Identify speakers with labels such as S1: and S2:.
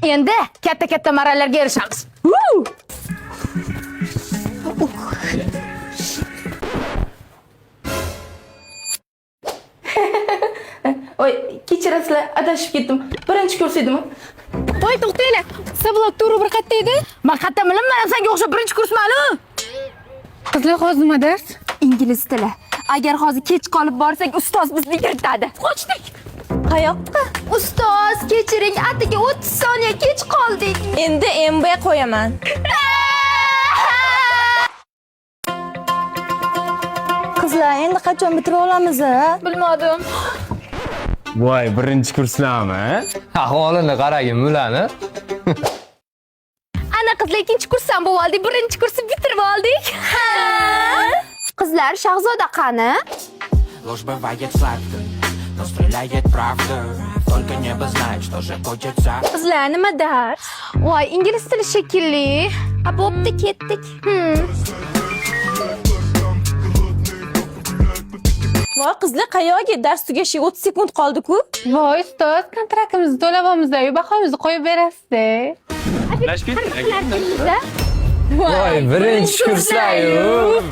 S1: Endi katta marralarga erishamiz. Voy, kechirasizlar, adashib ketdim. Birinchi kurs edimi?
S2: Voy, to'xtanglar. Sablot turi bir qatta edi.
S1: Men qayerdan bilaman, senga o'xshab birinchi kursman-ku.
S2: Qizlar hozir nima dars?
S1: Ingliz tili. Agar hozir kech qolib borsak, ustoz bizni kiritadi. Qochdik. Qayoqqa? Ustoz, kechiring, atigi 30 soniya kech qoldik.
S2: Endi MB qo'yaman.
S1: Qizlar, endi qachon bitirib olamiz?
S2: Bilmadim.
S3: Voy, birinchi kurslarmi? Ahvolini qaragin bularni.
S1: Ana qizlar, ikkinchi kursdan bo'lib oldik, birinchi kursni bitirib oldik. Qizlar, Shahzoda qani?
S4: Ложь бывает сладкой, но стреляет правда. Только небо знает, что же хочется.
S1: Qizlar, nima dars? Voy, ingliz tili shekilli. Ha, bo'pti, ketdik.
S2: Voy, qizlar qayoqqa? Dars tugashiga 30 sekund qoldi-ku. Voy, ustoz, kontraktimizni to'lab-olmizda-yu, bahomizni qo'yib berasiz-da.
S3: Voy, birinchi kurslar-yu.